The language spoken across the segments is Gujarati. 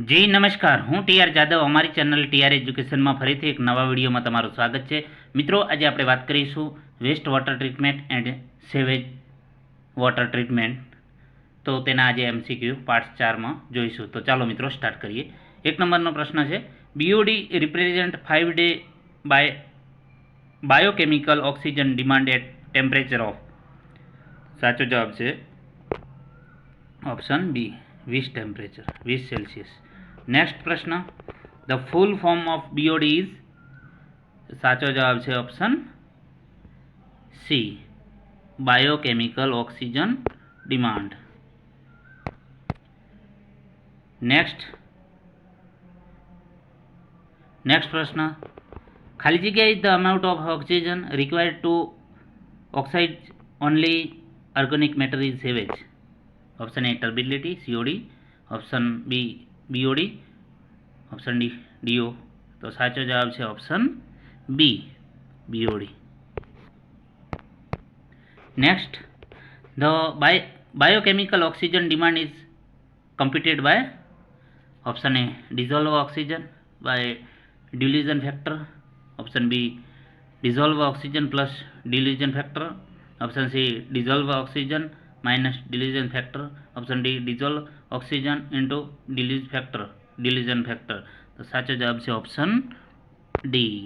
જી નમસ્કાર, હું ટીઆર જાદવ. અમારી ચેનલ ટીઆર એજ્યુકેશનમાં ફરીથી એક નવા વિડીયોમાં તમારું સ્વાગત છે. મિત્રો, આજે આપણે વાત કરીશું waste water treatment and sewage water treatment. તો તેના આજે એમસીક્યુ પાર્ટ 4માં જોઈશું. તો ચાલો મિત્રો સ્ટાર્ટ કરીએ. 1 નંબરનો પ્રશ્ન છે, BOD represent 5 day by biochemical oxygen demand at temperature of. સાચો જવાબ છે option B, 20 temperature 20 Celsius. Next પ્રશ્ન, the full form of BOD is. સાચો જવાબ છે option C, biochemical oxygen demand. Next પ્રશ્ન, ખાલી જગ્યા is the amount of oxygen required to oxide only organic matter is sewage. Option A turbidity COD, option B BOD, option D DO. તો સાચો જવાબ છે option B, BOD. Next, the biochemical oxygen demand is computed by. Option A dissolve oxygen by dilution factor, option B dissolve oxygen plus dilution factor, option C dissolve oxygen minus dilution factor, option D dissolve oxygen into dilution factor. તો સાચો જવાબ છે option D.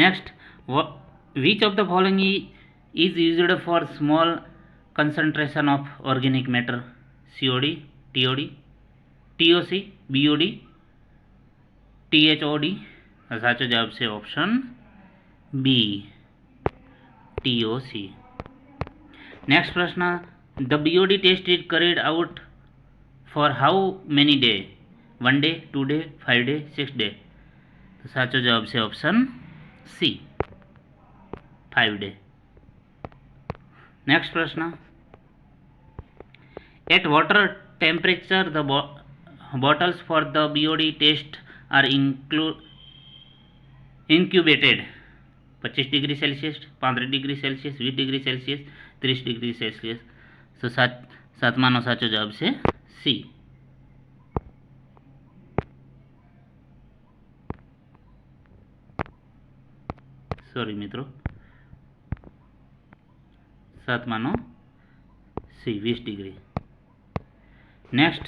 Next, which of the following is used for small concentration of organic matter? COD, TOD, TOC, BOD, THOD. સાચો જવાબ છે ઓપ્શન બી, TOC. નેક્સ્ટ પ્રશ્ન, the BOD test is carried out for how many day? 1 day, 2 day, 5 day, 6 day. સાચો જવાબ છે ઓપ્શન સી, 5 day. નેક્સ્ટ પ્રશ્ન, at water temperature the bottles for the BOD test are incubated. 25 degree Celsius, 35 degree Celsius, 20 degree Celsius, 30 degree Celsius. તો સાતમાનો સાચો જવાબ છે સી. સોરી મિત્રો, સાતમાનો C, 20 degree. Next,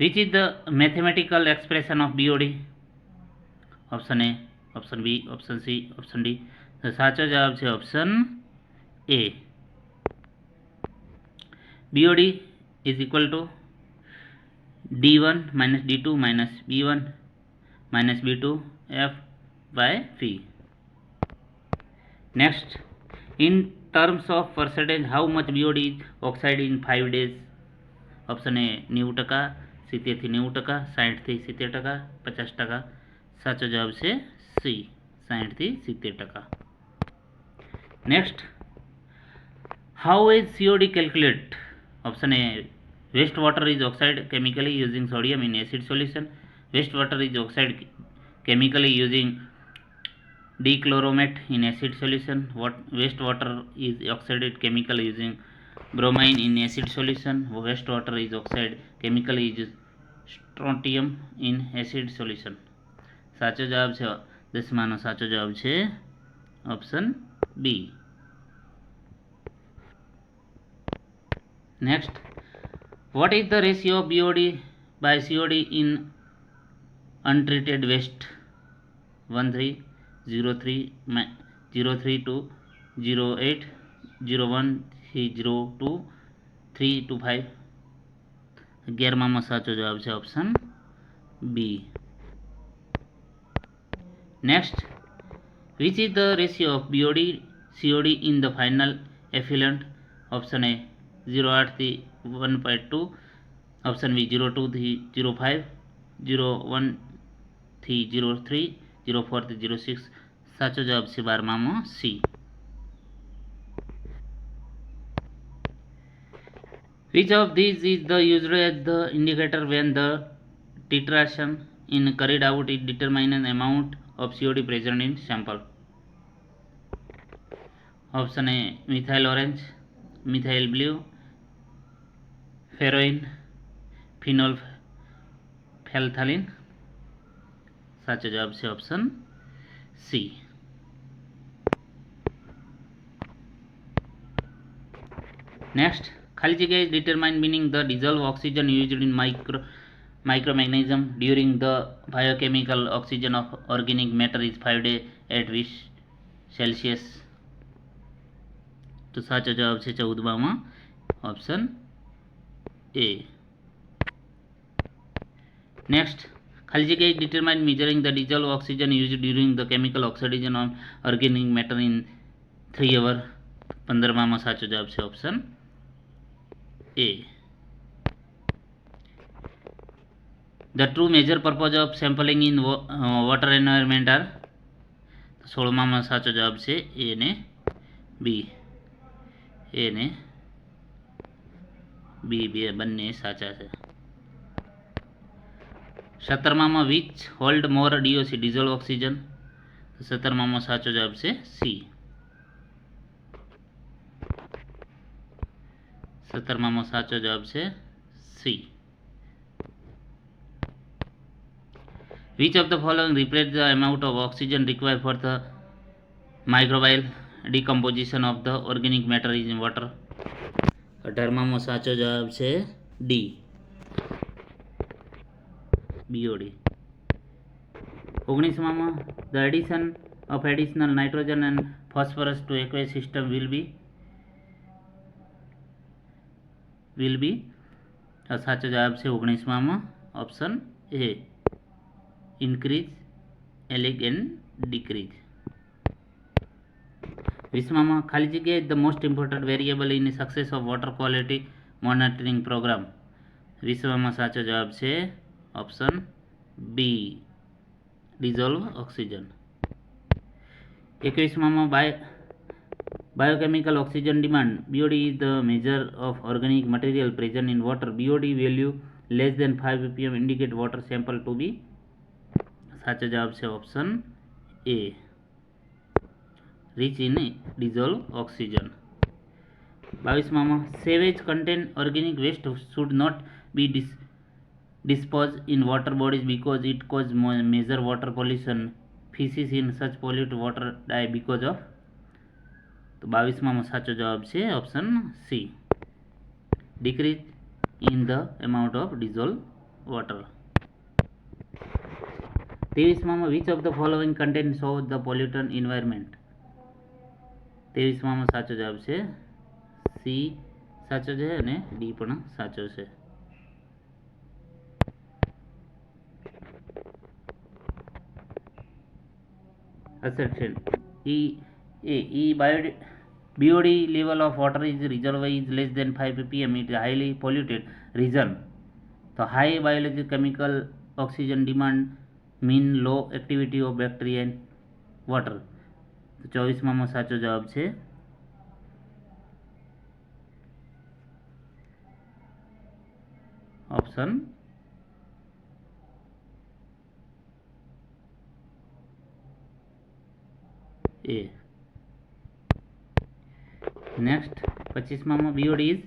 which is the mathematical expression of BOD? Option A, option B, option C, option D. તો સાચો જવાબ છે option A, BOD is equal to D1 minus D2 minus B1 minus B2 F by V. Next, in terms of percentage, how much BOD is oxide in 5 days? Option A 90%, 70 થી 90%, 60 થી 70%, 50%. સાચો જવાબ છે સી, 60 થી 70%. Next, how is COD calculate? Option A waste water is oxide chemically using sodium in acid solution. Waste water is oxide chemically using dichloromate in acid solution. Waste water is oxided chemically using bromine in acid solution. Waste water is oxide chemically using strontium in acid solution. સાચો જવાબ છે 10માનો સાચો જવાબ છે option B. Next, what is the ratio of BOD by COD in untreated waste? 1303 03 to 08 01 02 3 to 5. 11મામાં સાચો જવાબ છે option B. Next, which is the ratio of BOD COD in the final effluent? Option A 08 થી 1.2, ઓપ્શન બી 02 થી 05, 01 થી 03, 04 થી 06. સાચો જવાબ છે 12મામાં C. Which of these is the used as the indicator when the titration in carried out is determine the amount of COD present in sample? Option A methyl orange, methyl blue, ferroin, phenolphthalein. સાચો જવાબ છે ઓપ્શન સી. નેક્સ્ટ, ખાલી જગ્યા is determine meaning the dissolve oxygen used in microorganism during the biochemical oxygen of organic matter is 5 days at which Celsius. તો સાચો જવાબ છે 14માં ઓપ્શન એ. નેક્સ્ટ, ખાલી જગ્યા is determine measuring the dissolved oxygen used during the chemical oxidation of organic matter in 3 hours. 15માં સાચો જવાબ છે option A. The true major purpose of sampling in water environment are. 16માં સાચો જવાબ છે એ ને બી. એ ને બી બંને સાચા છે. 17માં which hold more DOC dissolve oxygen. 17માં સાચો જવાબ છે સી. 17માં સાચો જવાબ છે C. Which of the following represents the amount of oxygen required for the microbial decomposition of the organic matter in water? 18માં સાચો જવાબ છે D, BOD. 19માં the addition of additional nitrogen and phosphorus to aqueous system will be. સાચો જવાબ છે 19માં option A, increase, elect and decrease. 20માં ખાલી જગ્યાએ the most important variable in the success of water quality monitoring program. 20માં સાચો જવાબ છે ઓપ્શન બી, dissolve oxygen. 21માં biochemical oxygen demand. BOD is the measure of organic material present in water. BOD value less than 5 ppm indicate water sample to be. સાચો જવાબ છે option A, rich in dissolved oxygen. 22માં sewage contain organic waste should not be disposed in water bodies because it cause major water pollution. Fishes in such polluted water die because of. તો 22માં સાચો જવાબ છે option C, decrease in the amount of dissolved water. 23માં which of the following contains of the pollutant environment. 23માં સાચો જવાબ છે સી સાચો છે અને ડી પણ સાચો છે. Assertion BOD level of water is reservoir is less than 5 ppm. It is highly polluted region. તો high biological chemical oxygen demand mean low activity of bacteria in water. તો 24માં સાચો જવાબ છે ઓપ્શન એ. નેક્સ્ટ 25માં BOD is.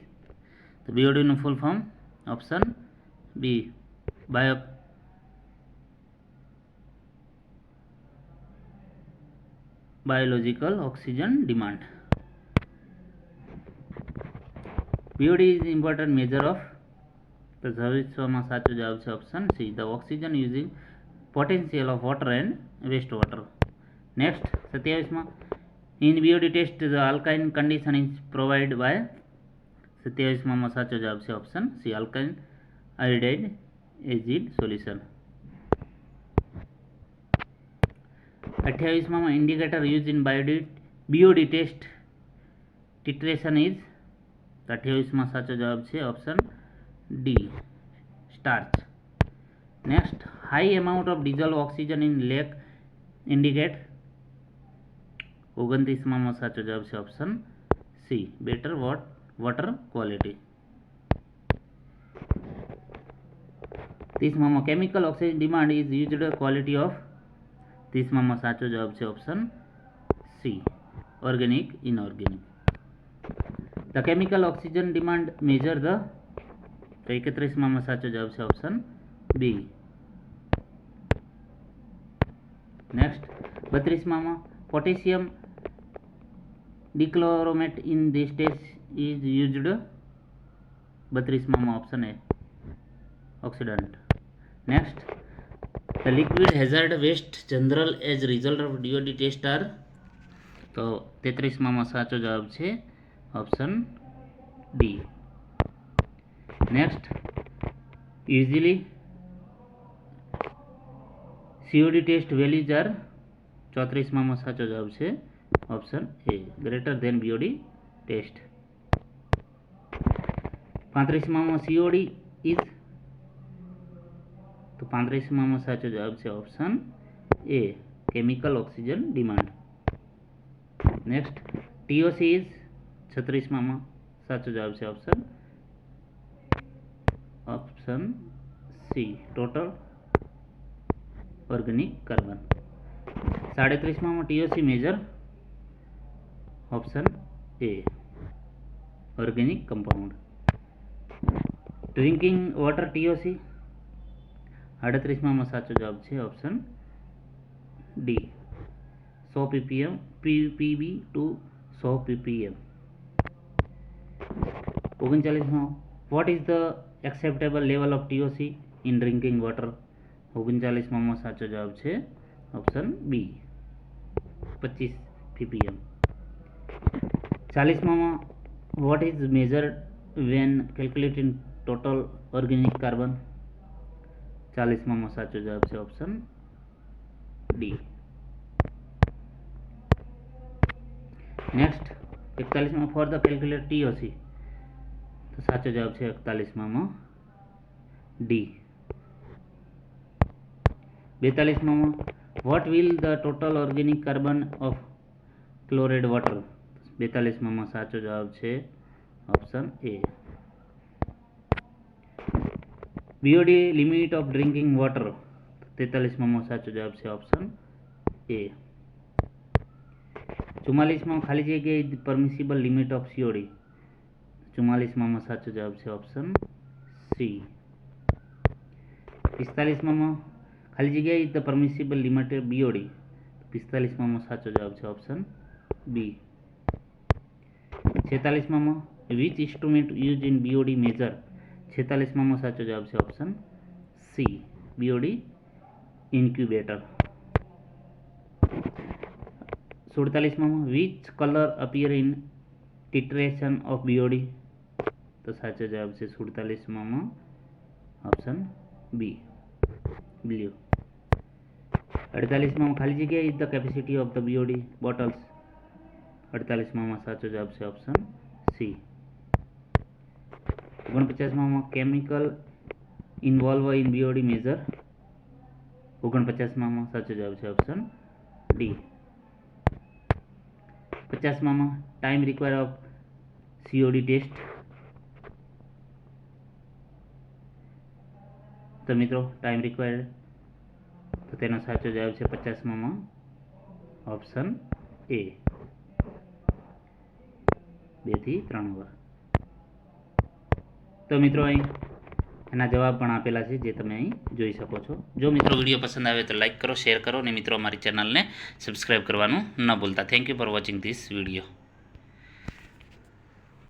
તો BOD નું full form option B, biological oxygen demand. BOD is important measure of. તો 26માં સાચો જવાબ છે option C, the oxygen using potential of water and wastewater. Next 27માં in BOD test the alkaline condition is provided by. 27માં સાચો જવાબ છે option C, alkaline iodide acid solution. 28માં indicator used in BOD test titration is. 28માં સાચો જવાબ છે option D, starch. Next high amount of dissolved oxygen in lake indicate. 29માં સાચો જવાબ છે option C, better water quality. 30માં chemical oxygen demand is used quality of. 30માં સાચો જવાબ છે option C, organic inorganic. The chemical oxygen demand measure the. તો 31માં સાચો જવાબ છે ઓપ્શન બી. નેક્સ્ટ 32માં potassium dichromate in this test is used. 32માં option A oxidant. Next the liquid hazard waste general as result of DOD test are. તો 33માં સાચો જવાબ છે option D. Next usually COD test values are. 34માં સાચો જવાબ છે option A greater than BOD test. 35માં સીઓડી ઇઝ. તો 35માં સાચો જવાબ છે option A chemical oxygen demand. Next TOC is. 36માં સાચો જવાબ છે option C total organic carbon. 37માં TOC measure. Option A organic compound. Drinking water TOC. 38માં સાચો જવાબ છે option D 100 ppm ppb to 100 ppm. 39માં what is the acceptable level of TOC in drinking water. 39માં સાચો જવાબ છે ઓપ્શન બી 25 ppm. 40માં what is measured when calculating total organic carbon. 40માં સાચો જવાબ છે ઓપ્શન ડી. નેક્સ્ટ 41માં ફોર ધ કેલ્ક્યુલેટ ટીઓસી. તો સાચો જવાબ છે 41માં ડી. 42માં what will the total organic carbon of chlorinated water. 42માં સાચો જવાબ છે option A. BOD limit of drinking water. 43માં સાચો જવાબ છે ઓપ્શન એ. 44માં ખાલી જગ્યાએ પરમિસિબલ લિમિટ ઓફ સીઓડી. 44માં સાચો જવાબ છે ઓપ્શન સી. 45માં ખાલી જગ્યાએ ધ પરમિસિબલ લિમિટ બીઓડી. 45માં સાચો જવાબ છે ઓપ્શન બી. 46માં which instrument use in BOD measure. 46માં સાચો જવાબ છે ઓપ્શન સી બીઓડી ઇન્ક્યુબેટર. 47માં which colour appear in titration of BOD. તો સાચો જવાબ છે 47માં ઓપ્શન બી બ્લુ. 48માં ખાલી જગ્યા is the capacity of the BOD bottles. 48માં સાચો જવાબ છે ઓપ્શન સી. 49માં chemical involve in BOD measure. 49માં સાચો જવાબ છે ઓપ્શન ડી. 50માં time require of COD test. તો મિત્રો ટાઈમ રિક્વાયર્ડ, તો તેનો સાચો જવાબ છે 50માં ઓપ્શન એ 2 થી 3 વાર. તો મિત્રો અહીં એના જવાબ પણ આપેલા છે જે તમે અહીં જોઈ શકો છો. જો મિત્રો વિડીયો પસંદ આવે તો લાઈક કરો, શેર કરો અને મિત્રો અમારી ચેનલને સબસ્ક્રાઈબ કરવાનું ન ભૂલતા. Thank you for watching this video.